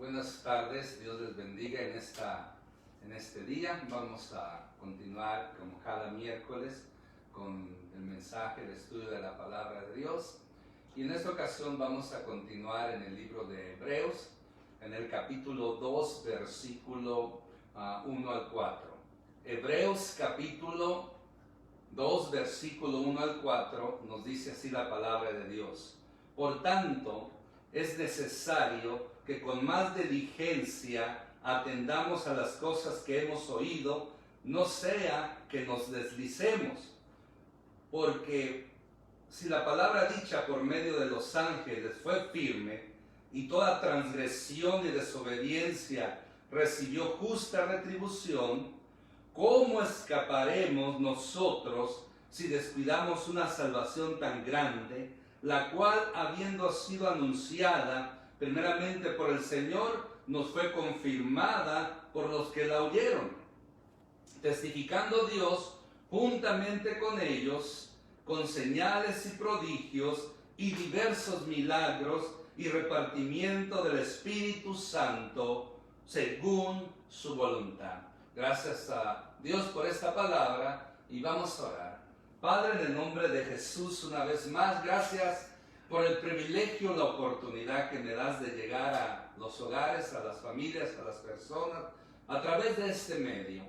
Buenas tardes, Dios les bendiga en este día. Vamos a continuar como cada miércoles con el mensaje, el estudio de la palabra de Dios. Y en esta ocasión vamos a continuar en el libro de Hebreos, en el capítulo 2, versículo 1 al 4. Hebreos capítulo 2, versículo 1 al 4, nos dice así la palabra de Dios. Por tanto, es necesario que con más diligencia atendamos a las cosas que hemos oído, no sea que nos deslicemos. Porque si la palabra dicha por medio de los ángeles fue firme, y toda transgresión y desobediencia recibió justa retribución, ¿cómo escaparemos nosotros si descuidamos una salvación tan grande, la cual, habiendo sido anunciada primeramente por el Señor, nos fue confirmada por los que la oyeron? Testificando Dios juntamente con ellos, con señales y prodigios y diversos milagros y repartimiento del Espíritu Santo según su voluntad. Gracias a Dios por esta palabra y vamos a orar. Padre, en el nombre de Jesús, una vez más, gracias por el privilegio, la oportunidad que me das de llegar a los hogares, a las familias, a las personas, a través de este medio.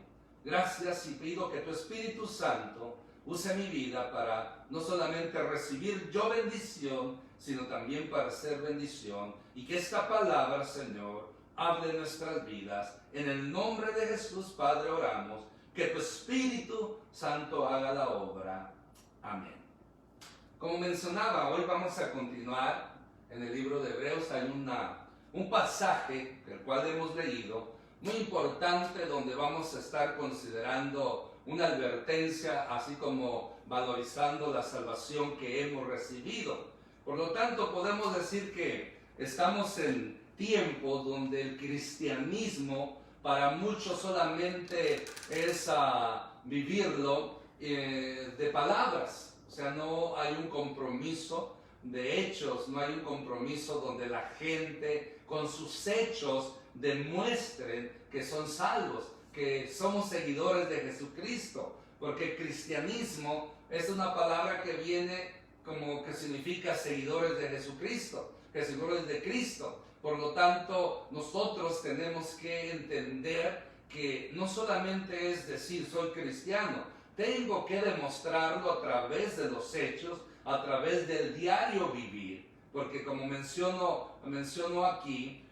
Gracias y pido que tu Espíritu Santo use mi vida para no solamente recibir yo bendición, sino también para ser bendición, y que esta palabra, Señor, hable en nuestras vidas. En el nombre de Jesús, Padre, oramos, que tu Espíritu Santo haga la obra. Amén. Como mencionaba, hoy vamos a continuar en el libro de Hebreos. Hay un pasaje, el cual hemos leído, muy importante, donde vamos a estar considerando una advertencia, así como valorizando la salvación que hemos recibido. Por lo tanto, podemos decir que estamos en tiempos donde el cristianismo para muchos solamente es vivirlo de palabras. O sea, no hay un compromiso de hechos, no hay un compromiso donde la gente con sus hechos demuestren que son salvos, que somos seguidores de Jesucristo, porque cristianismo es una palabra que viene como que significa seguidores de Jesucristo, seguidores de Cristo. Por lo tanto, nosotros tenemos que entender que no solamente es decir soy cristiano, tengo que demostrarlo a través de los hechos, a través del diario vivir, porque como menciono aquí,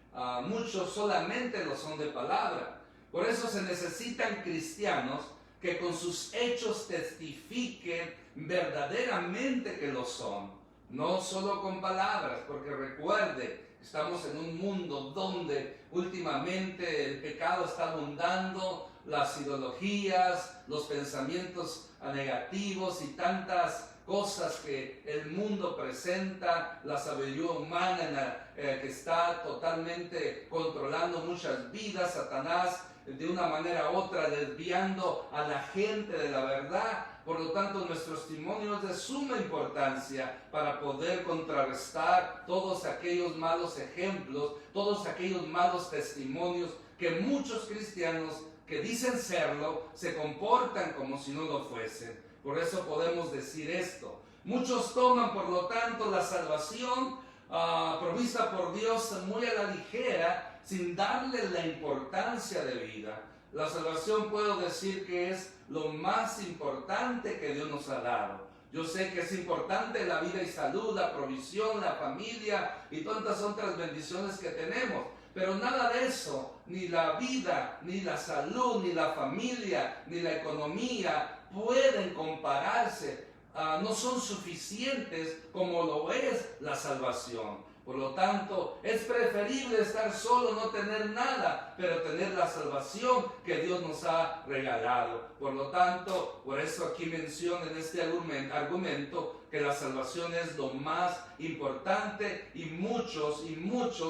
muchos solamente lo son de palabra. Por eso se necesitan cristianos que con sus hechos testifiquen verdaderamente que lo son, no solo con palabras, porque recuerde, estamos en un mundo donde últimamente el pecado está abundando, las ideologías, los pensamientos negativos y tantas cosas que el mundo presenta, la sabiduría humana que está totalmente controlando muchas vidas, Satanás de una manera u otra desviando a la gente de la verdad. Por lo tanto, nuestro testimonio es de suma importancia para poder contrarrestar todos aquellos malos ejemplos, todos aquellos malos testimonios que muchos cristianos que dicen serlo se comportan como si no lo fuesen. Por eso podemos decir esto. Muchos toman, por lo tanto, la salvación provista por Dios muy a la ligera, sin darle la importancia de vida. La salvación, puedo decir que es lo más importante que Dios nos ha dado. Yo sé que es importante la vida y salud, la provisión, la familia y tantas otras bendiciones que tenemos. Pero nada de eso, ni la vida, ni la salud, ni la familia, ni la economía pueden compararse. No son suficientes como lo es la salvación. Por lo tanto, es preferible estar solo, no tener nada, pero tener la salvación que Dios nos ha regalado. Por lo tanto, por eso aquí menciono en este argumento que la salvación es lo más importante, y muchos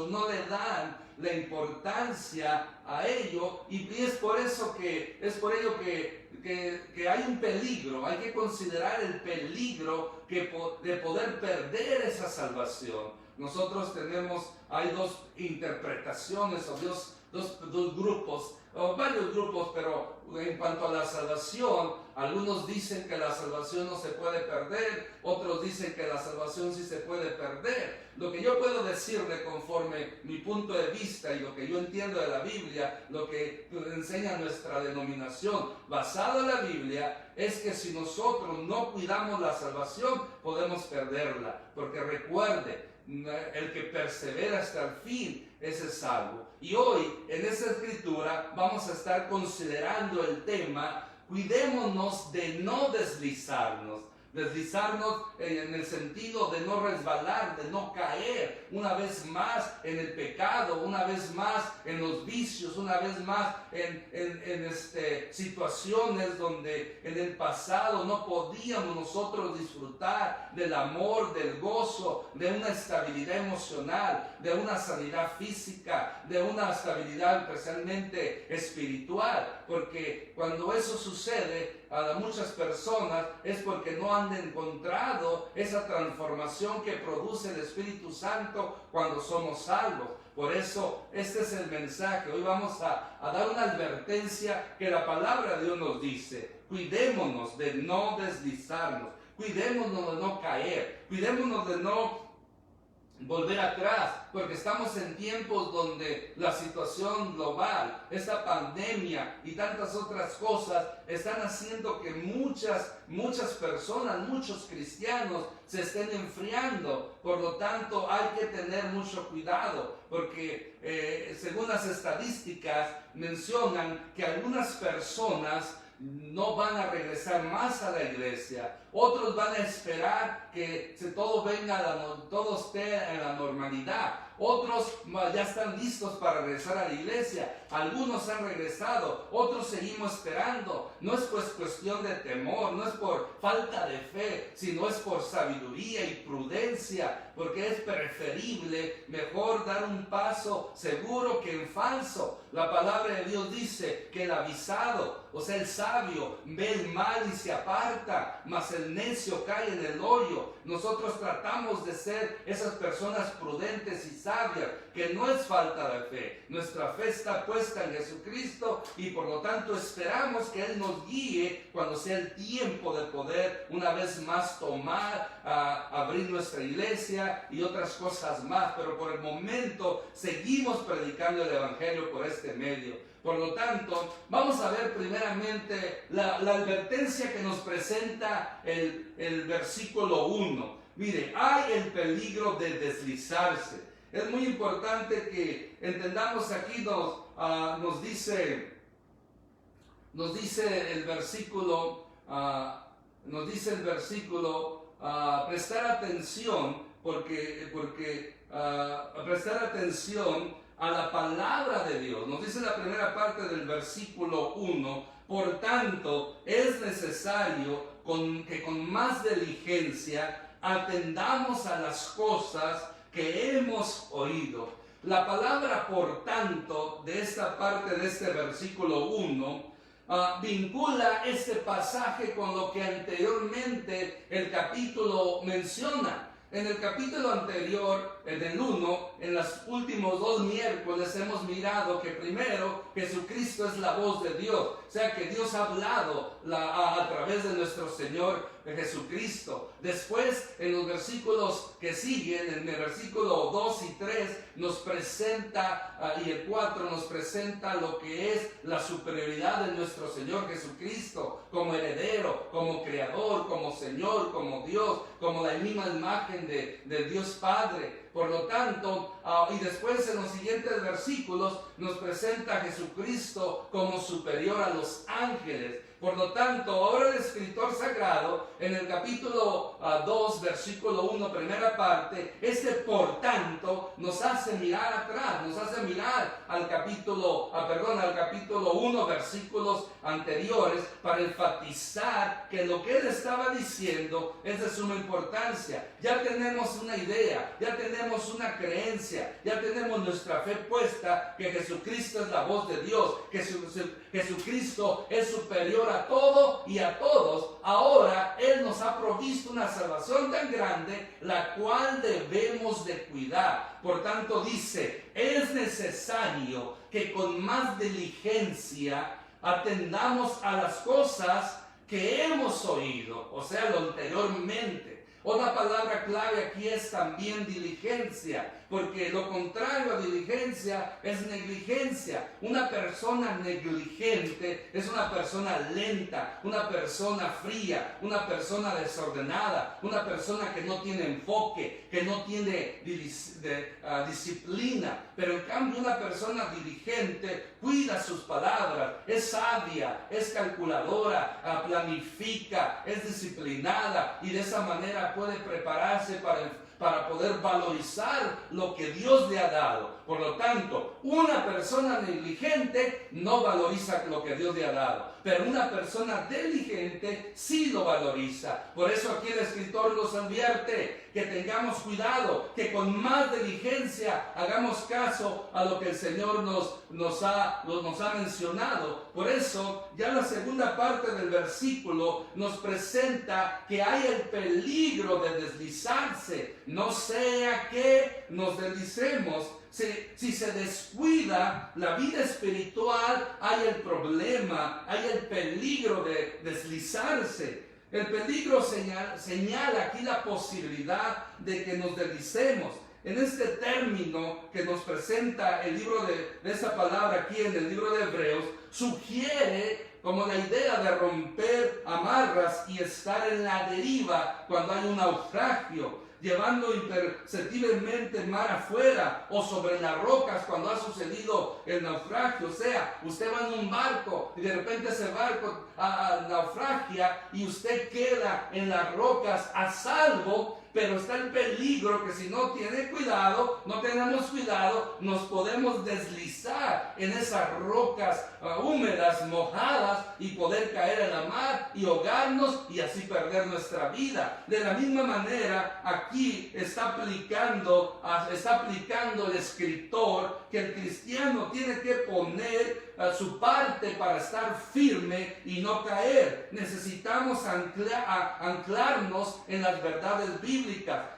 no le dan la importancia a ello, y es por ello que hay un peligro. Hay que considerar el peligro de poder perder esa salvación. nosotros hay dos interpretaciones o dos grupos, o varios grupos, pero en cuanto a la salvación, algunos dicen que la salvación no se puede perder, otros dicen que la salvación sí se puede perder. Lo que yo puedo decirle conforme mi punto de vista y lo que yo entiendo de la Biblia, lo que enseña nuestra denominación basado en la Biblia, es que si nosotros no cuidamos la salvación, podemos perderla. Porque recuerde, el que persevera hasta el fin, ese es salvo. Y hoy, en esta escritura, vamos a estar considerando el tema: cuidémonos de no deslizarnos. Deslizarnos en el sentido de no resbalar, de no caer una vez más en el pecado, una vez más en los vicios, una vez más en situaciones donde en el pasado no podíamos nosotros disfrutar del amor, del gozo, de una estabilidad emocional, de una sanidad física, de una estabilidad especialmente espiritual. Porque cuando eso sucede a muchas personas es porque no han encontrado esa transformación que produce el Espíritu Santo cuando somos salvos. Por eso este es el mensaje. Hoy vamos a dar una advertencia que la palabra de Dios nos dice: cuidémonos de no deslizarnos, cuidémonos de no caer, cuidémonos de no volver atrás, porque estamos en tiempos donde la situación global, esta pandemia y tantas otras cosas están haciendo que muchas personas, muchos cristianos se estén enfriando. Por lo tanto, hay que tener mucho cuidado, porque según las estadísticas mencionan que algunas personas no van a regresar más a la iglesia. Otros van a esperar que todo esté en la normalidad. Otros ya están listos para regresar a la iglesia. Algunos han regresado, otros seguimos esperando. No es pues cuestión de temor, no es por falta de fe, sino es por sabiduría y prudencia, porque es preferible mejor dar un paso seguro que en falso. La palabra de Dios dice que el avisado, o sea el sabio, ve el mal y se aparta, mas el necio cae en el hoyo. Nosotros tratamos de ser esas personas prudentes y sabias, que no es falta de fe. Nuestra fe está puesta en Jesucristo y por lo tanto esperamos que Él nos guíe cuando sea el tiempo de poder una vez más abrir nuestra iglesia y otras cosas más. Pero por el momento seguimos predicando el Evangelio por este medio. Por lo tanto, vamos a ver primeramente la advertencia que nos presenta el versículo 1. Mire, hay el peligro de deslizarse. Es muy importante que entendamos aquí, nos dice el versículo, prestar atención, prestar atención a la palabra de Dios. Nos dice la primera parte del versículo 1: por tanto, es necesario que con más diligencia atendamos a las cosas que hemos oído. La palabra por tanto de esta parte de este versículo 1 vincula este pasaje con lo que anteriormente el capítulo menciona. En el capítulo anterior, en el 1, en los últimos 2 miércoles hemos mirado que primero Jesucristo es la voz de Dios, o sea que Dios ha hablado a través de nuestro Señor Jesucristo. Después, en los versículos que siguen, en el versículo 2 y 3, nos presenta, y el 4 nos presenta lo que es la superioridad de nuestro Señor Jesucristo como heredero, como creador, como Señor, como Dios, como la misma imagen de Dios Padre. Por lo tanto, y después en los siguientes versículos nos presenta a Jesucristo como superior a los ángeles. Por lo tanto, ahora el escritor sagrado, en el capítulo 2, versículo 1, primera parte, por tanto, nos hace mirar atrás, nos hace mirar al capítulo 1, versículos anteriores, para enfatizar que lo que él estaba diciendo es de suma importancia. Ya tenemos una idea, ya tenemos una creencia, ya tenemos nuestra fe puesta que Jesucristo es la voz de Dios, que Jesucristo es superior a todo y a todos, ahora Él nos ha provisto una salvación tan grande, la cual debemos de cuidar. Por tanto dice, es necesario que con más diligencia atendamos a las cosas que hemos oído, o sea, lo anteriormente. Otra palabra clave aquí es también diligencia, porque lo contrario a diligencia es negligencia. Una persona negligente es una persona lenta, una persona fría, una persona desordenada, una persona que no tiene enfoque, que no tiene disciplina. Pero en cambio una persona diligente cuida sus palabras, es sabia, es calculadora, planifica, es disciplinada y de esa manera puede prepararse para poder valorizar lo que Dios le ha dado. Por lo tanto, una persona negligente no valoriza lo que Dios le ha dado, pero una persona diligente sí lo valoriza. Por eso aquí el escritor nos advierte que tengamos cuidado, que con más diligencia hagamos caso a lo que el Señor nos ha mencionado. Por eso, ya la segunda parte del versículo nos presenta que hay el peligro de deslizarse, no sea que nos deslicemos. Si se descuida la vida espiritual, hay el problema, hay el peligro de deslizarse. El peligro señala aquí la posibilidad de que nos deslicemos. En este término que nos presenta el libro de esa palabra aquí en el libro de Hebreos, sugiere como la idea de romper amarras y estar en la deriva cuando hay un naufragio, llevando imperceptiblemente mar afuera o sobre las rocas cuando ha sucedido el naufragio. O sea, usted va en un barco y de repente ese barco naufragia y usted queda en las rocas a salvo, pero está el peligro que si no tiene cuidado, no tenemos cuidado, nos podemos deslizar en esas rocas húmedas, mojadas y poder caer en la mar y ahogarnos y así perder nuestra vida. De la misma manera, aquí está aplicando el escritor que el cristiano tiene que poner su parte para estar firme y no caer. Necesitamos anclarnos en las verdades bíblicas.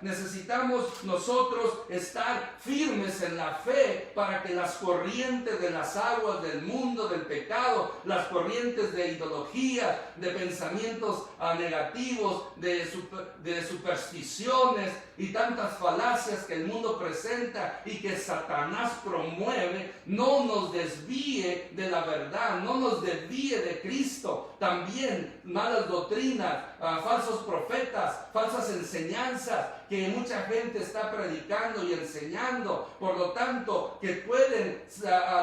Necesitamos nosotros estar firmes en la fe para que las corrientes de las aguas del mundo, del pecado, las corrientes de ideologías, de pensamientos negativos, de supersticiones y tantas falacias que el mundo presenta y que Satanás promueve, no nos desvíe de la verdad, no nos desvíe de Cristo. También malas doctrinas, falsos profetas, falsas enseñanzas que mucha gente está predicando y enseñando, por lo tanto que pueden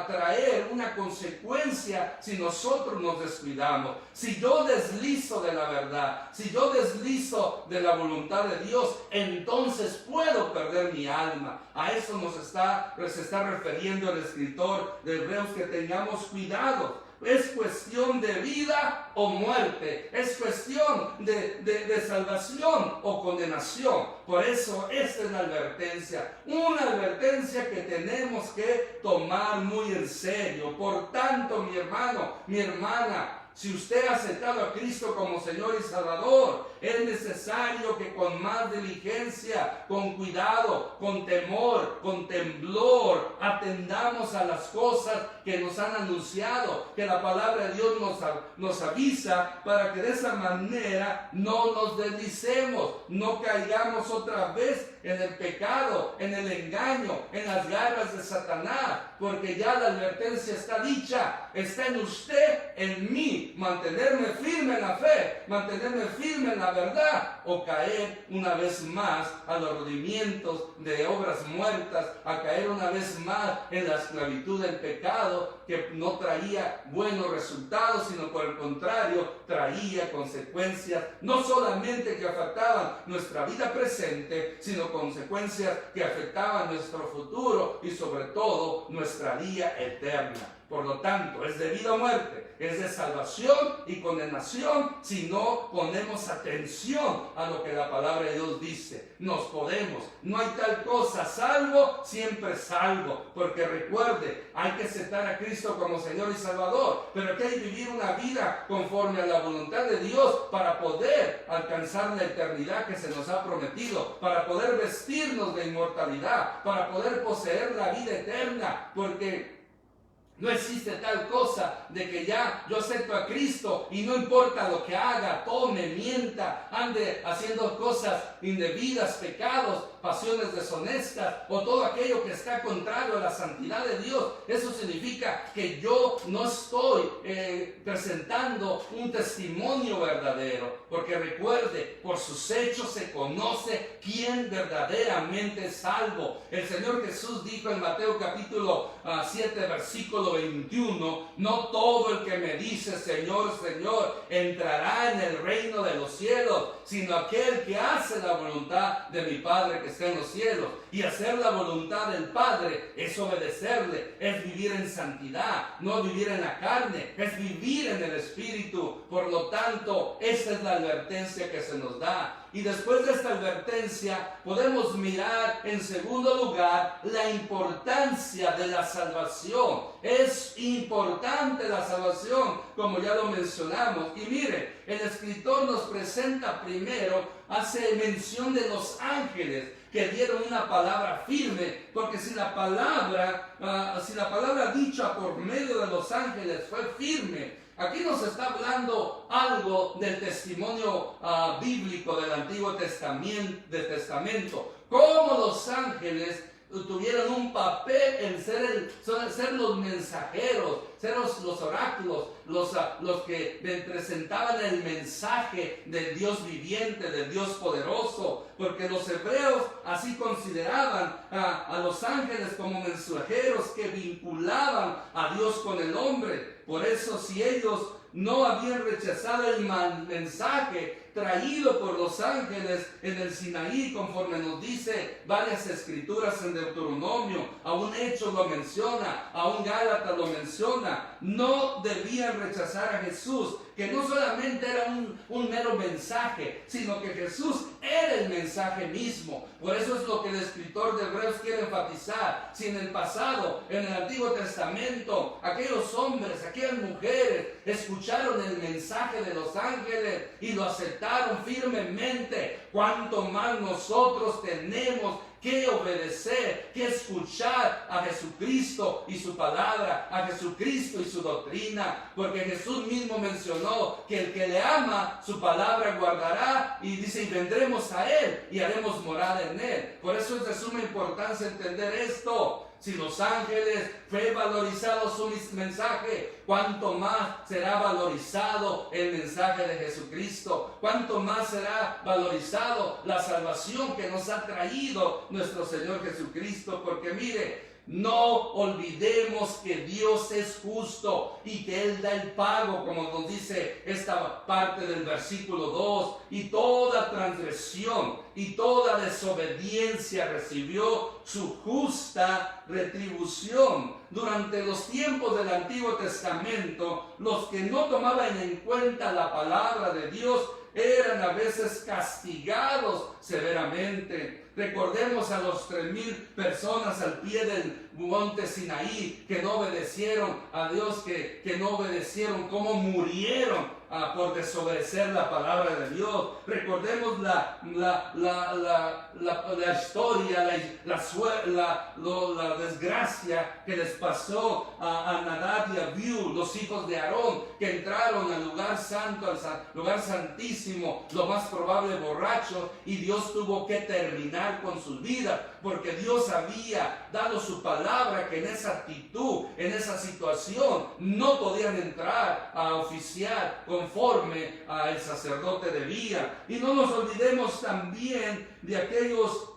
traer una consecuencia si nosotros nos descuidamos. Si yo deslizo de la verdad, si yo deslizo de la voluntad de Dios, entonces puedo perder mi alma. A eso se está refiriendo el escritor de Hebreos, que tengamos cuidado. Es cuestión de vida o muerte, es cuestión de salvación o condenación. Por eso esta es la advertencia, una advertencia que tenemos que tomar muy en serio. Por tanto, mi hermano, mi hermana, si usted ha aceptado a Cristo como Señor y Salvador, es necesario que con más diligencia, con cuidado, con temor, con temblor, atendamos a las cosas que nos han anunciado, que la palabra de Dios nos avisa, para que de esa manera no nos deslicemos, no caigamos otra vez en el pecado, en el engaño, en las garras de Satanás, porque ya la advertencia está dicha, está en usted, en mí, mantenerme firme en la fe, mantenerme firme en la verdad, o caer una vez más a los rudimientos de obras muertas, a caer una vez más en la esclavitud del pecado, que no traía buenos resultados, sino por el contrario, traía consecuencias no solamente que afectaban nuestra vida presente, sino sino consecuencias que afectaban nuestro futuro y sobre todo nuestra vida eterna. Por lo tanto, es de vida o muerte, es de salvación y condenación si no ponemos atención a lo que la palabra de Dios dice. No hay tal cosa, salvo, siempre salvo. Porque recuerde, hay que aceptar a Cristo como Señor y Salvador, pero que hay que vivir una vida conforme a la voluntad de Dios para poder alcanzar la eternidad que se nos ha prometido, para poder vestirnos de inmortalidad, para poder poseer la vida eterna, porque no existe tal cosa de que ya yo acepto a Cristo y no importa lo que haga, tome, mienta, ande haciendo cosas indebidas, pecados, pasiones deshonestas o todo aquello que está contrario a la santidad de Dios. Eso significa que yo no estoy presentando un testimonio verdadero, porque recuerde, por sus hechos se conoce quién verdaderamente es salvo. El Señor Jesús dijo en Mateo capítulo 7 versículo 21, no todo el que me dice Señor, Señor, entrará en el reino de los cielos, sino aquel que hace la voluntad de mi Padre que está en los cielos. Y hacer la voluntad del Padre es obedecerle, es vivir en santidad, no vivir en la carne, es vivir en el Espíritu. Por lo tanto, esta es la advertencia que se nos da. Y después de esta advertencia podemos mirar en segundo lugar la importancia de la salvación. Es importante la salvación, como ya lo mencionamos. Y mire, el escritor nos presenta primero, hace mención de los ángeles que dieron una palabra firme, porque si la palabra dicha por medio de los ángeles fue firme, aquí nos está hablando algo del testimonio bíblico del Antiguo Testamento, cómo los ángeles tuvieron un papel en ser los mensajeros, ser los oráculos, los que presentaban el mensaje del Dios viviente, del Dios poderoso, porque los hebreos así consideraban a los ángeles como mensajeros que vinculaban a Dios con el hombre. Por eso, si ellos no habían rechazado el mensaje traído por los ángeles en el Sinaí, conforme nos dice varias escrituras en Deuteronomio, aún Hechos lo menciona, aún Gálatas lo menciona, no debían rechazar a Jesús, que no solamente era un mero mensaje, sino que Jesús era el mensaje mismo. Por eso es lo que el escritor de Hebreos quiere enfatizar. Si en el pasado, en el Antiguo Testamento, aquellos hombres, aquellas mujeres escucharon el mensaje de los ángeles y lo aceptaron firmemente, cuánto más nosotros tenemos que obedecer, que escuchar a Jesucristo y su palabra, a Jesucristo y su doctrina, porque Jesús mismo mencionó que el que le ama, su palabra guardará, y dice, y vendremos a Él y haremos morada en Él. Por eso es de suma importancia entender esto. Si los ángeles fue valorizado su mensaje, cuánto más será valorizado el mensaje de Jesucristo, cuánto más será valorizado la salvación que nos ha traído nuestro Señor Jesucristo. Porque mire, no olvidemos que Dios es justo y que Él da el pago, como nos dice esta parte del versículo 2, y toda transgresión y toda desobediencia recibió su justa retribución. Durante los tiempos del Antiguo Testamento, los que no tomaban en cuenta la palabra de Dios eran a veces castigados severamente. Recordemos a los 3,000 personas al pie del monte Sinaí que no obedecieron a Dios, que no obedecieron, cómo murieron por desobedecer la palabra de Dios. Recordemos la historia, la desgracia que les pasó a Nadab y a Abiú, los hijos de Aarón, que entraron al lugar santo, al lugar santísimo, lo más probable borrachos, y Dios tuvo que terminar con sus vidas, porque Dios había dado su palabra que en esa actitud, en esa situación, no podían entrar a oficiar conforme al sacerdote debía. Y no nos olvidemos también de aquellos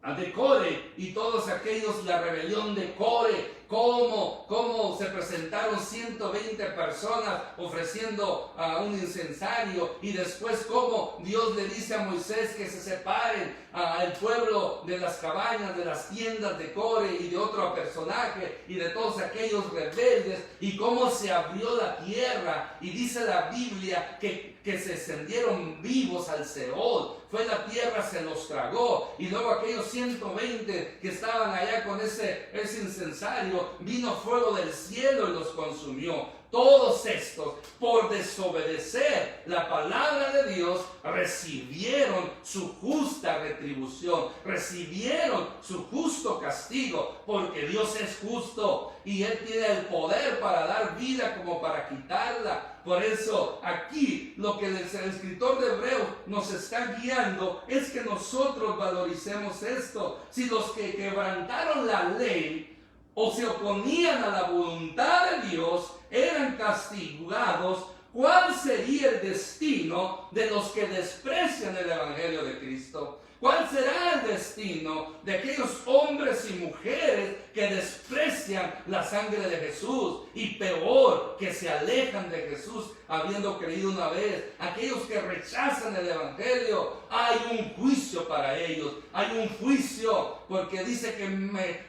de Core y todos aquellos, la rebelión de Core, cómo se presentaron 120 personas ofreciendo un incensario, y después cómo Dios le dice a Moisés que se separen el pueblo de las cabañas, de las tiendas de Core y de otro personaje y de todos aquellos rebeldes, y cómo se abrió la tierra, y dice la Biblia que se encendieron vivos al Seol. Fue la tierra, se los tragó, y luego aquellos 120 que estaban allá con ese incensario, vino fuego del cielo y los consumió. Todos estos, por desobedecer la palabra de Dios, recibieron su justa retribución, recibieron su justo castigo, porque Dios es justo y Él tiene el poder para dar vida como para quitarla. Por eso aquí lo que el escritor de Hebreos nos está guiando es que nosotros valoricemos esto. Si los que quebrantaron la ley o se oponían a la voluntad de Dios eran castigados, ¿cuál sería el destino de los que desprecian el Evangelio de Cristo? ¿Cuál será el destino de aquellos hombres y mujeres que desprecian la sangre de Jesús y peor, que se alejan de Jesús habiendo creído una vez? Aquellos que rechazan el Evangelio, hay un juicio para ellos, hay un juicio, porque dice que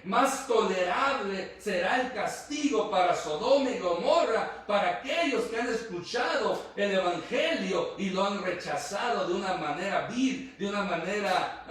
más tolerable será el castigo para Sodoma y Gomorra, para aquellos que han escuchado el Evangelio y lo han rechazado de una manera vil, de una manera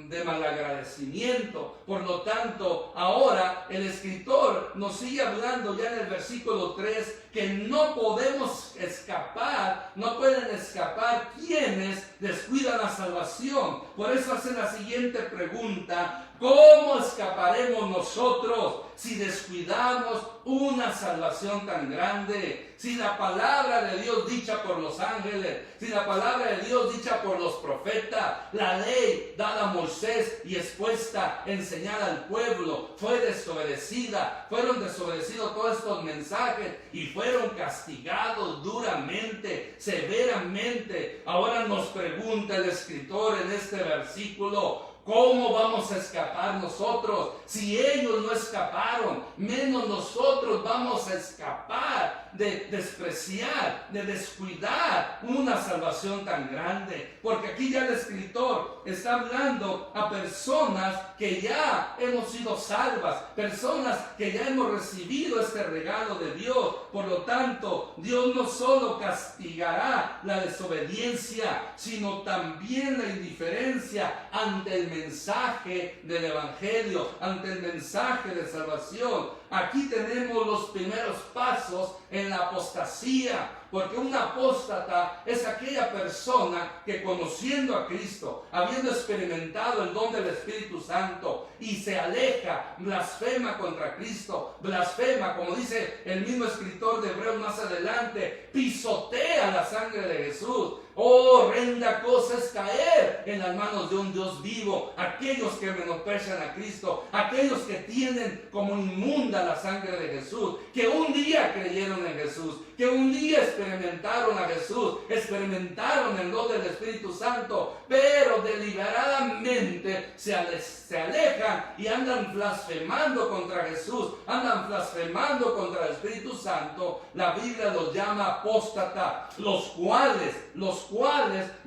de malagradecimiento. Por lo tanto, ahora el escritor nos sigue hablando ya en el versículo 3 que no podemos escapar, no pueden escapar quienes descuidan la salvación. Por eso hace la siguiente pregunta: ¿cómo escaparemos nosotros si descuidamos una salvación tan grande? Si la palabra de Dios dicha por los ángeles, si la palabra de Dios dicha por los profetas, la ley dada a Moisés y expuesta, enseñada al pueblo, fue desobedecida, fueron desobedecidos todos estos mensajes y fueron castigados duramente, severamente. Ahora nos pregunta el escritor en este versículo: ¿cómo vamos a escapar nosotros? Si ellos no escaparon, menos nosotros vamos a escapar de despreciar, de descuidar una salvación tan grande. Porque aquí ya el escritor está hablando a personas que ya hemos sido salvas, personas que ya hemos recibido este regalo de Dios. Por lo tanto, Dios no solo castigará la desobediencia, sino también la indiferencia ante el mensaje del Evangelio, ante el mensaje de salvación. Aquí tenemos los primeros pasos en la apostasía, porque un apóstata es aquella persona que, conociendo a Cristo, habiendo experimentado el don del Espíritu Santo, y se aleja, blasfema contra Cristo, blasfema, como dice el mismo escritor de Hebreos más adelante, pisotea la sangre de Jesús. Oh, horrenda cosa es caer en las manos de un Dios vivo. Aquellos que menosprecian a Cristo, aquellos que tienen como inmunda la sangre de Jesús, que un día creyeron en Jesús, que un día experimentaron a Jesús, experimentaron el don del Espíritu Santo, pero deliberadamente se alejan y andan blasfemando contra Jesús, andan blasfemando contra el Espíritu Santo. La Biblia los llama apóstata, los cuales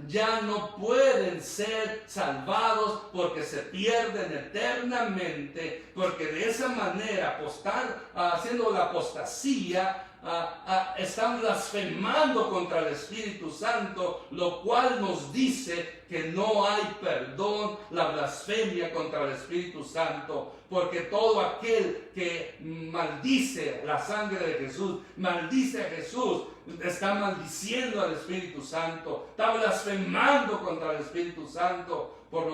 ya no pueden ser salvados porque se pierden eternamente, porque de esa manera haciendo la apostasía, están blasfemando contra el Espíritu Santo, lo cual nos dice que no hay perdón, la blasfemia contra el Espíritu Santo, porque todo aquel que maldice la sangre de Jesús, maldice a Jesús, está maldiciendo al Espíritu Santo, está blasfemando contra el Espíritu Santo. Por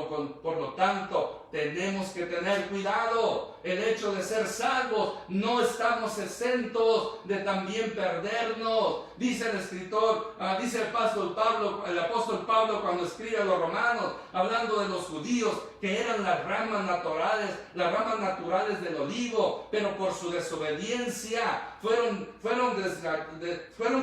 lo tanto, tenemos que tener cuidado. El hecho de ser salvos, no estamos exentos de también perdernos. Dice el escritor, dice el apóstol Pablo cuando escribe a los romanos, hablando de los judíos, que eran las ramas naturales del olivo, pero por su desobediencia fueron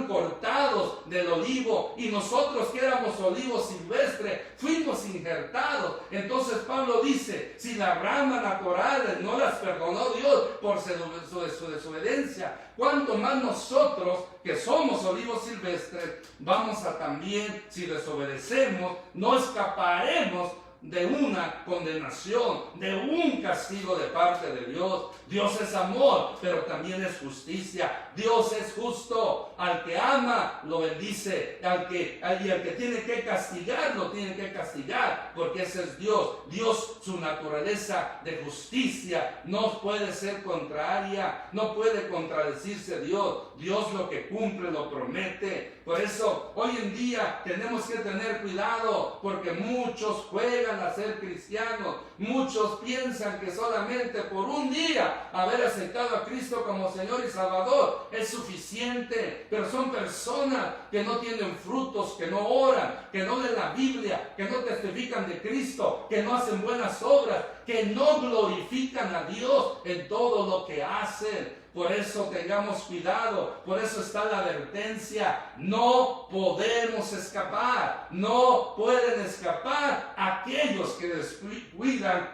cortados del olivo, y nosotros que éramos olivos silvestres fuimos injertados. Entonces Pablo dice dice, si las ramas naturales no las perdonó Dios por su desobediencia, cuánto más nosotros que somos olivos silvestres vamos a también, si desobedecemos, no escaparemos de una condenación, de un castigo de parte de Dios. Dios es amor, pero también es justicia. Dios es justo. Al que ama, lo bendice. Y al que tiene que castigar, lo tiene que castigar, porque ese es Dios. Dios, su naturaleza de justicia no puede ser contraria, no puede contradecirse Dios. Dios lo que cumple, lo promete. Por eso, hoy en día tenemos que tener cuidado, porque muchos juegan a ser cristianos. Muchos piensan que solamente por un día haber aceptado a Cristo como Señor y Salvador es suficiente, pero son personas que no tienen frutos, que no oran, que no leen la Biblia, que no testifican de Cristo, que no hacen buenas obras, que no glorifican a Dios en todo lo que hacen. Por eso tengamos cuidado, por eso está la advertencia. No podemos escapar, no pueden escapar aquellos que descuidan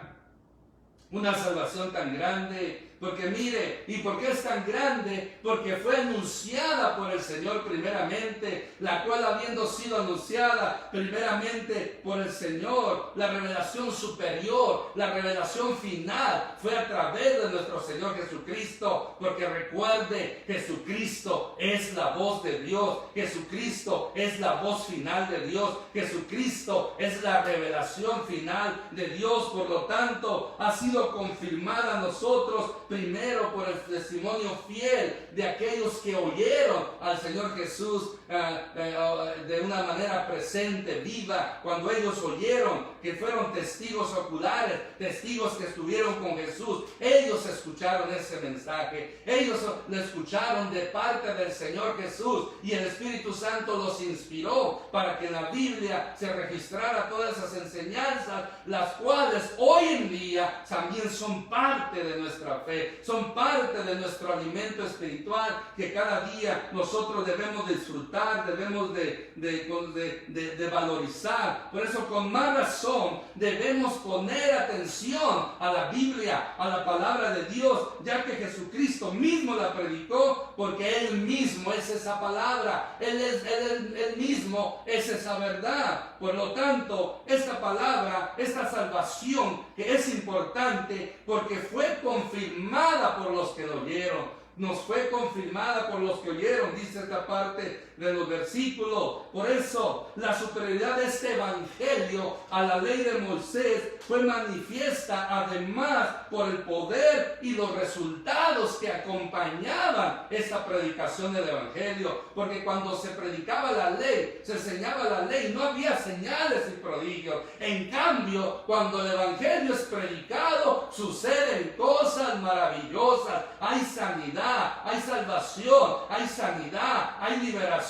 una salvación tan grande. Porque mire, ¿y por qué es tan grande? Porque fue anunciada por el Señor primeramente, la cual habiendo sido anunciada primeramente por el Señor, la revelación superior, la revelación final, fue a través de nuestro Señor Jesucristo. Porque recuerde, Jesucristo es la voz de Dios, Jesucristo es la voz final de Dios, Jesucristo es la revelación final de Dios. Por lo tanto, ha sido confirmada a nosotros primero por el testimonio fiel de aquellos que oyeron al Señor Jesús de una manera presente, viva. Cuando ellos oyeron, que fueron testigos oculares, testigos que estuvieron con Jesús, ellos escucharon ese mensaje, ellos lo escucharon de parte del Señor Jesús, y el Espíritu Santo los inspiró para que en la Biblia se registrara todas esas enseñanzas, las cuales hoy en día también son parte de nuestra fe, son parte de nuestro alimento espiritual, que cada día nosotros debemos disfrutar, debemos de valorizar. Por eso, con más razón, debemos poner atención a la Biblia, a la palabra de Dios, ya que Jesucristo mismo la predicó, porque Él mismo es esa palabra, Él mismo es esa verdad. Por lo tanto, esta palabra, esta salvación, que es importante porque fue confirmada por los que lo oyeron. Nos fue confirmada por los que oyeron, dice esta parte de los versículos. Por eso, la superioridad de este evangelio a la ley de Moisés fue manifiesta, además, por el poder y los resultados que acompañaban esta predicación del evangelio. Porque cuando se predicaba la ley, se enseñaba la ley, no había señales y prodigios. En cambio, cuando el evangelio es predicado, suceden cosas maravillosas. Hay sanidad, hay salvación, hay sanidad, hay liberación,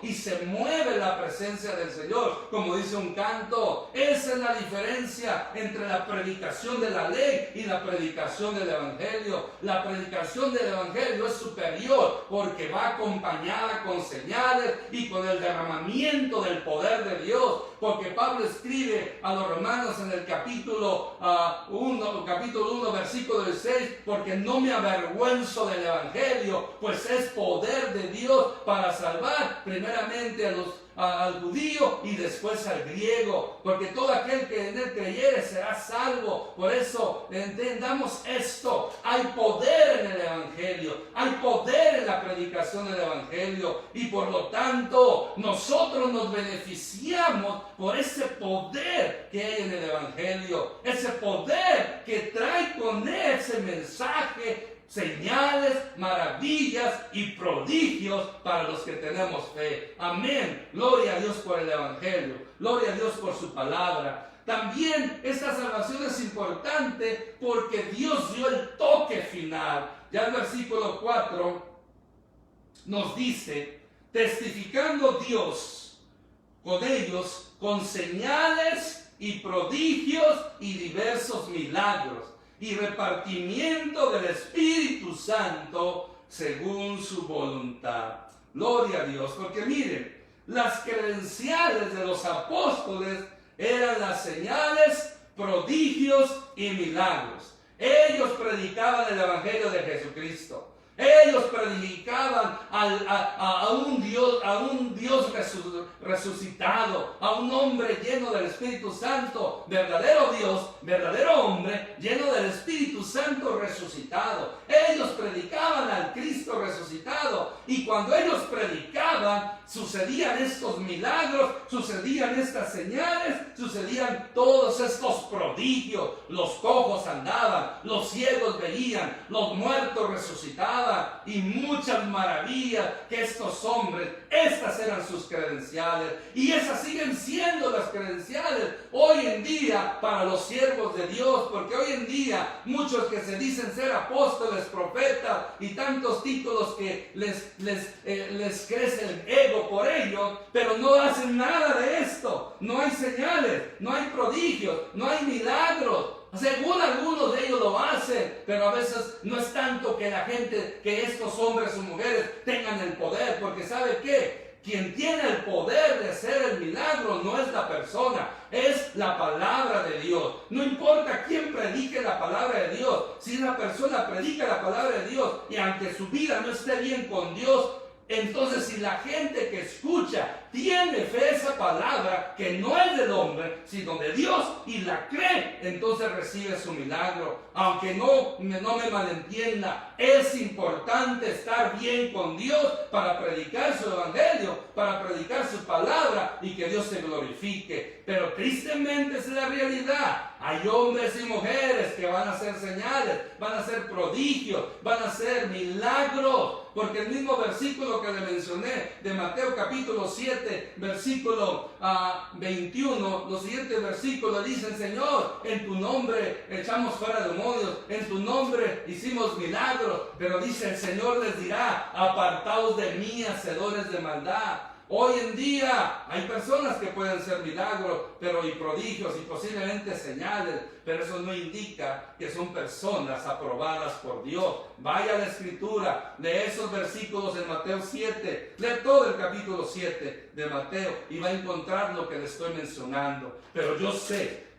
y se mueve la presencia del Señor, como dice un canto. Esa es la diferencia entre la predicación de la ley y la predicación del evangelio. La predicación del evangelio es superior porque va acompañada con señales y con el derramamiento del poder de Dios. Porque Pablo escribe a los romanos en el capítulo 1, versículo 16, porque no me avergüenzo del evangelio, pues es poder de Dios para salvar primeramente al judío y después al griego, porque todo aquel que en él creyere será salvo. Por eso entendamos esto: hay poder en el evangelio, hay poder en la predicación del evangelio, y por lo tanto nosotros nos beneficiamos por ese poder que hay en el evangelio, ese poder que trae con ese mensaje señales, maravillas y prodigios para los que tenemos fe. Amén. Gloria a Dios por el evangelio. Gloria a Dios por su palabra. También esta salvación es importante porque Dios dio el toque final. Ya el versículo 4 nos dice: testificando Dios con ellos con señales y prodigios y diversos milagros y repartimiento del Espíritu Santo según su voluntad. Gloria a Dios, porque miren, las credenciales de los apóstoles eran las señales prodigios y milagros. Ellos predicaban el Evangelio de Jesucristo. Ellos predicaban a un Dios resucitado, a un hombre lleno del Espíritu Santo, verdadero Dios, verdadero hombre, lleno del Espíritu Santo resucitado. Ellos predicaban al Cristo resucitado, y cuando ellos predicaban, sucedían estos milagros, sucedían estas señales, sucedían todos estos prodigios. Los cojos andaban, los ciegos veían, los muertos resucitaban, y muchas maravillas que estos hombres, estas eran sus credenciales, y esas siguen siendo las credenciales hoy en día para los siervos de Dios, porque hoy en día muchos que se dicen ser apóstoles, profetas y tantos títulos que les crece el ego por ello, pero no hacen nada de esto. No hay señales, no hay prodigios, no hay milagros. Según algunos de ellos lo hacen, pero a veces no es tanto que la gente, que estos hombres o mujeres tengan el poder, porque ¿sabe qué? Quien tiene el poder de hacer el milagro no es la persona, es la palabra de Dios. No importa quién predique la palabra de Dios, si la persona predica la palabra de Dios y aunque su vida no esté bien con Dios, entonces si la gente que escucha tiene fe a esa palabra, que no es del hombre, sino de Dios, y la cree, entonces recibe su milagro. Aunque no me malentienda, es importante estar bien con Dios para predicar su evangelio, para predicar su palabra y que Dios se glorifique. Pero tristemente es la realidad. Hay hombres y mujeres que van a hacer señales, van a hacer prodigios, van a hacer milagros, porque el mismo versículo que le mencioné de Mateo capítulo 7, versículo 21, los siguientes versículos dicen: Señor, en tu nombre echamos fuera demonios, en tu nombre hicimos milagros, pero dice el Señor les dirá: apartaos de mí, hacedores de maldad. Hoy en día hay personas que pueden hacer milagros, y prodigios y posiblemente señales, pero eso no indica que son personas aprobadas por Dios. Vaya a la Escritura, lee esos versículos en Mateo 7, lee todo el capítulo 7 de Mateo y va a encontrar lo que le estoy mencionando. Pero yo sé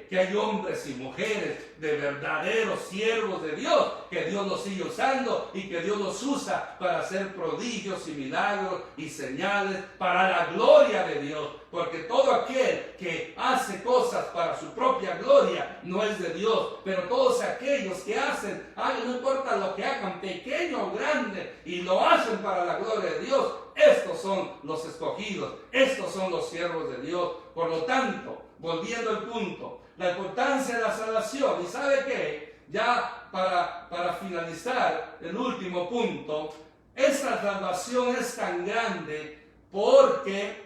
que hay hombres y mujeres de verdaderos siervos de Dios, que Dios los sigue usando y que Dios los usa para hacer prodigios y milagros y señales para la gloria de Dios. Porque todo aquel que hace cosas para su propia gloria no es de Dios. Pero todos aquellos que hacen, no importa lo que hagan, pequeño o grande, y lo hacen para la gloria de Dios, estos son los escogidos, estos son los siervos de Dios. Por lo tanto, volviendo al punto, la importancia de la salvación. ¿Y sabe qué? Ya para finalizar el último punto, esta salvación es tan grande porque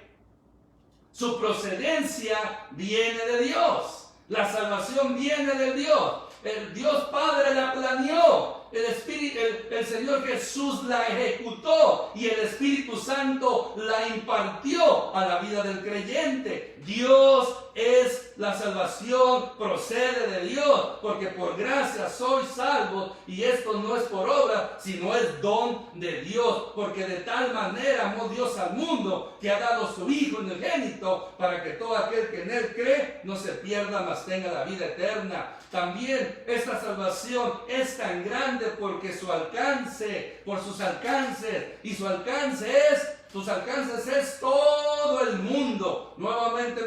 su procedencia viene de Dios. La salvación viene de Dios. El Dios Padre la planeó. El Señor Jesús la ejecutó y el Espíritu Santo la impartió a la vida del creyente. Dios es la salvación, procede de Dios, porque por gracia sois salvos, y esto no es por obra, sino es don de Dios, porque de tal manera amó Dios al mundo que ha dado su Hijo unigénito para que todo aquel que en él cree no se pierda, mas tenga la vida eterna. También esta salvación es tan grande porque sus alcances, sus alcances es todo el mundo. Nuevamente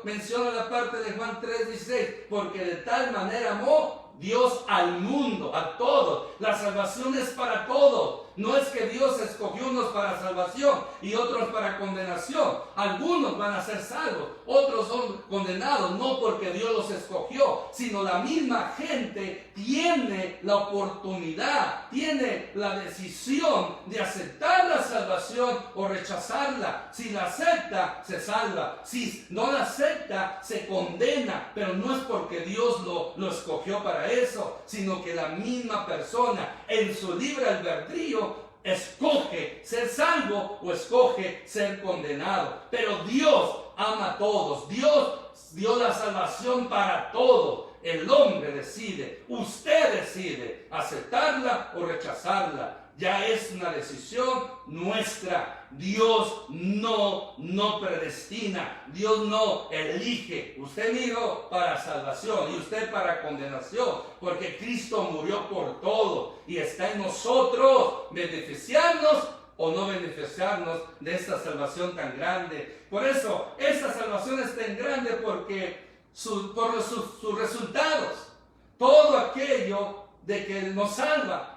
menciona la parte de Juan 3:16, porque de tal manera amó Dios al mundo, a todos. La salvación es para todos. No es que Dios escogió unos para salvación y otros para condenación. Algunos van a ser salvos, otros son condenados, no porque Dios los escogió, sino la misma gente tiene la oportunidad, tiene la decisión de aceptar la salvación o rechazarla. Si la acepta, se salva. Si no la acepta, se condena. Pero no es porque Dios lo escogió para eso, sino que la misma persona en su libre albedrío escoge ser salvo o escoge ser condenado. Pero Dios ama a todos. Dios dio la salvación para todos. el hombre decide, usted decide aceptarla o rechazarla. Ya es una decisión nuestra. Dios no predestina, Dios no elige. Usted y yo para salvación y usted para condenación, porque Cristo murió por todo y está en nosotros beneficiarnos o no beneficiarnos de esta salvación tan grande. Por eso, esta salvación es tan grande porque por sus resultados, todo aquello de que nos salva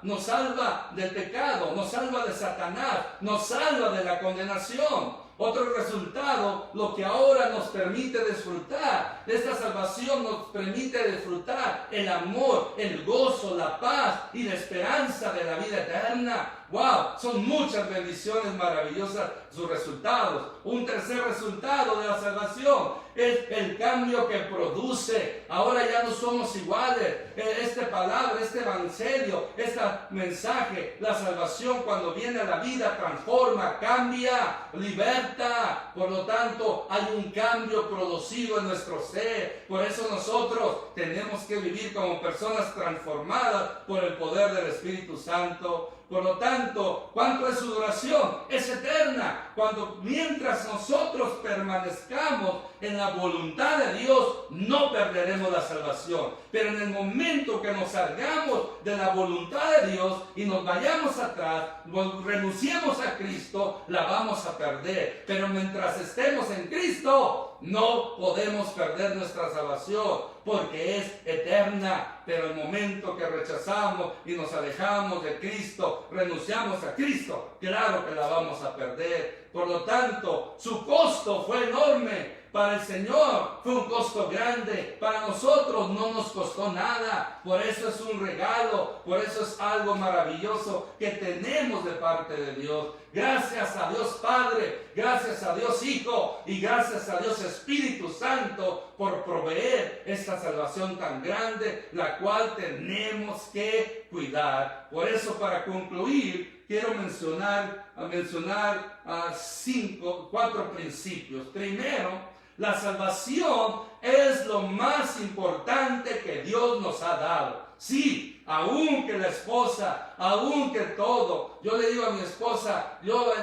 del pecado, nos salva de Satanás, nos salva de la condenación. Otro resultado, lo que ahora nos permite disfrutar de esta salvación, nos permite disfrutar el amor, el gozo, la paz y la esperanza de la vida eterna. ¡Wow! Son muchas bendiciones maravillosas sus resultados. Un tercer resultado de la salvación es el cambio que produce. Ahora ya no somos iguales. Esta palabra, este evangelio, este mensaje, la salvación cuando viene a la vida transforma, cambia, liberta. Por lo tanto, hay un cambio producido en nuestro ser. Por eso nosotros tenemos que vivir como personas transformadas por el poder del Espíritu Santo. Por lo tanto, ¿cuánto es su duración? Es eterna. Mientras nosotros permanezcamos en la voluntad de Dios, no perderemos la salvación. Pero en el momento que nos salgamos de la voluntad de Dios y nos vayamos atrás, renunciemos a Cristo, la vamos a perder. Pero mientras estemos en Cristo, no podemos perder nuestra salvación, porque es eterna. Pero el momento que rechazamos y nos alejamos de Cristo, renunciamos a Cristo, claro que la vamos a perder. Por lo tanto, su costo fue enorme. Para el Señor fue un costo grande. Para nosotros no nos costó nada. Por eso es un regalo. Por eso es algo maravilloso que tenemos de parte de Dios. Gracias a Dios Padre, gracias a Dios Hijo y gracias a Dios Espíritu Santo por proveer esta salvación tan grande, la cual tenemos que cuidar. Por eso, para concluir, quiero mencionar 4 principios. Primero, la salvación es lo más importante que Dios nos ha dado. Sí, aún que la esposa, aún que todo. Yo le digo a mi esposa, yo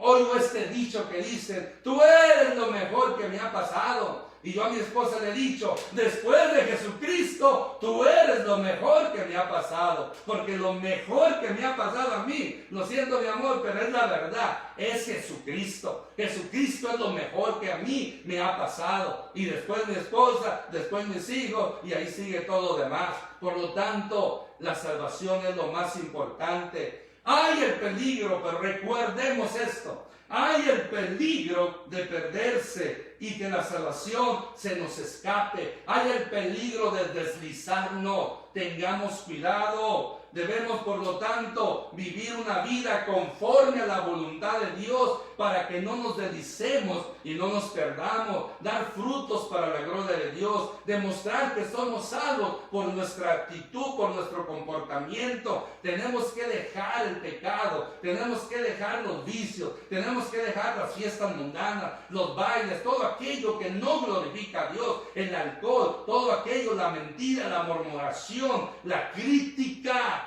oigo este dicho que dicen, tú eres lo mejor que me ha pasado. Y yo a mi esposa le he dicho, después de Jesucristo, tú eres lo mejor que me ha pasado. Porque lo mejor que me ha pasado a mí, lo siento mi amor, pero es la verdad, es Jesucristo. Jesucristo es lo mejor que a mí me ha pasado. Y después mi esposa, después mis hijos, y ahí sigue todo lo demás. Por lo tanto, la salvación es lo más importante. Hay el peligro, pero recordemos esto. Hay el peligro de perderse y que la salvación se nos escape. Hay el peligro de deslizarnos. Tengamos cuidado. Debemos, por lo tanto, vivir una vida conforme a la voluntad de Dios para que no nos deslicemos y no nos perdamos. Dar frutos para la gloria de Dios. Demostrar que somos salvos por nuestra actitud, por nuestro comportamiento. Tenemos que dejar el pecado. Tenemos que dejar los vicios. Tenemos que dejar las fiestas mundanas, los bailes, todo aquello que no glorifica a Dios. El alcohol, todo aquello, la mentira, la murmuración, la crítica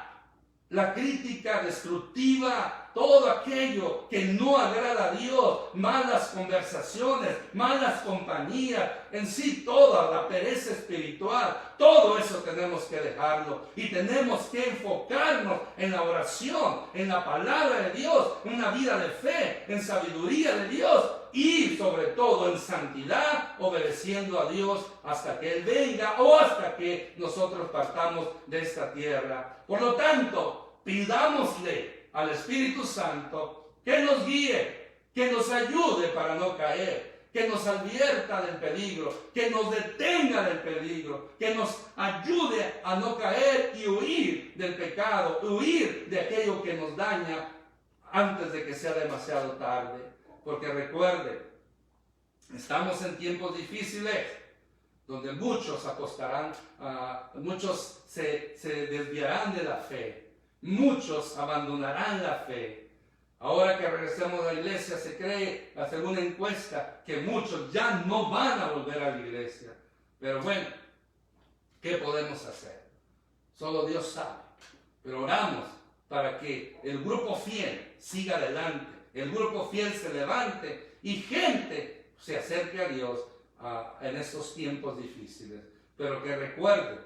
destructiva, todo aquello que no agrada a Dios, malas conversaciones, malas compañías, en sí toda la pereza espiritual, todo eso tenemos que dejarlo y tenemos que enfocarnos en la oración, en la palabra de Dios, en una vida de fe, en sabiduría de Dios y sobre todo en santidad, obedeciendo a Dios hasta que Él venga o hasta que nosotros partamos de esta tierra. Por lo tanto, pidámosle al Espíritu Santo que nos guíe, que nos ayude para no caer, que nos advierta del peligro, que nos detenga del peligro, que nos ayude a no caer y huir del pecado, huir de aquello que nos daña antes de que sea demasiado tarde. Porque recuerde, estamos en tiempos difíciles donde muchos apostarán, muchos se desviarán de la fe, muchos abandonarán la fe. Ahora que regresemos a la iglesia, se cree, según una encuesta, que muchos ya no van a volver a la iglesia. Pero bueno, ¿Qué podemos hacer? Solo Dios sabe. Pero oramos para que el grupo fiel siga adelante, el grupo fiel se levante y gente se acerque a Dios en estos tiempos difíciles. Pero que recuerde,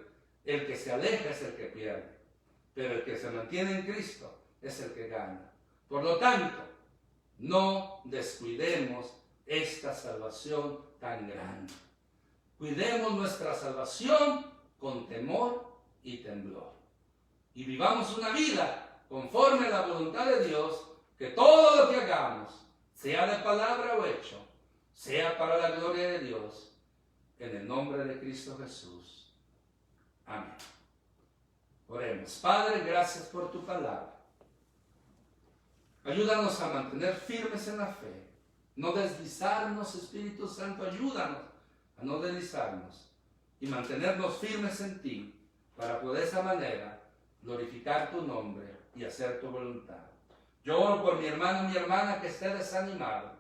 el que se aleja es el que pierde, pero el que se mantiene en Cristo es el que gana. Por lo tanto, no descuidemos esta salvación tan grande. Cuidemos nuestra salvación con temor y temblor. Y vivamos una vida conforme a la voluntad de Dios, que todo lo que hagamos, sea de palabra o hecho, sea para la gloria de Dios, en el nombre de Cristo Jesús. Amén. Oremos. Padre, gracias por tu palabra. Ayúdanos a mantener firmes en la fe, no deslizarnos, Espíritu Santo, ayúdanos a no deslizarnos y mantenernos firmes en ti, para poder de esa manera glorificar tu nombre y hacer tu voluntad. Yo oro por mi hermano, mi hermana que esté desanimado,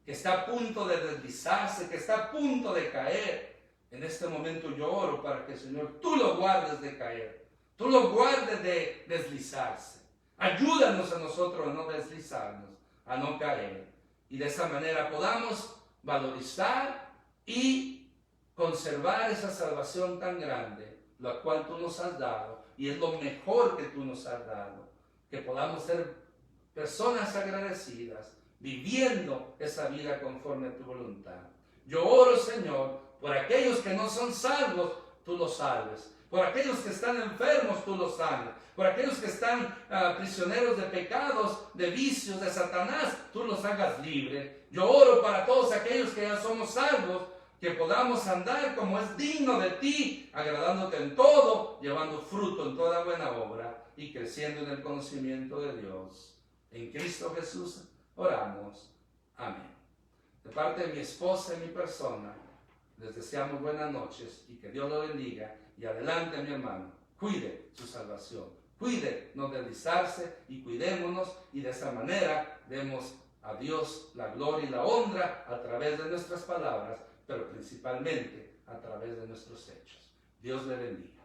que está a punto de deslizarse, que está a punto de caer. En este momento yo oro para que, Señor, tú lo guardes de caer, tú lo guardes de deslizarse. Ayúdanos a nosotros a no deslizarnos, a no caer. Y de esa manera podamos valorizar y conservar esa salvación tan grande, la cual tú nos has dado, y es lo mejor que tú nos has dado. Que podamos ser personas agradecidas, viviendo esa vida conforme a tu voluntad. Yo oro, Señor, por aquellos que no son salvos, tú los salves. Por aquellos que están enfermos, tú los sanes. Por aquellos que están prisioneros de pecados, de vicios, de Satanás, tú los hagas libres. Yo oro para todos aquellos que ya somos salvos, que podamos andar como es digno de ti, agradándote en todo, llevando fruto en toda buena obra y creciendo en el conocimiento de Dios. En Cristo Jesús oramos. Amén. De parte de mi esposa y mi persona, les deseamos buenas noches y que Dios lo bendiga. Y adelante, mi hermano, cuide su salvación, cuide no deslizarse y cuidémonos, y de esa manera demos a Dios la gloria y la honra a través de nuestras palabras, pero principalmente a través de nuestros hechos. Dios le bendiga.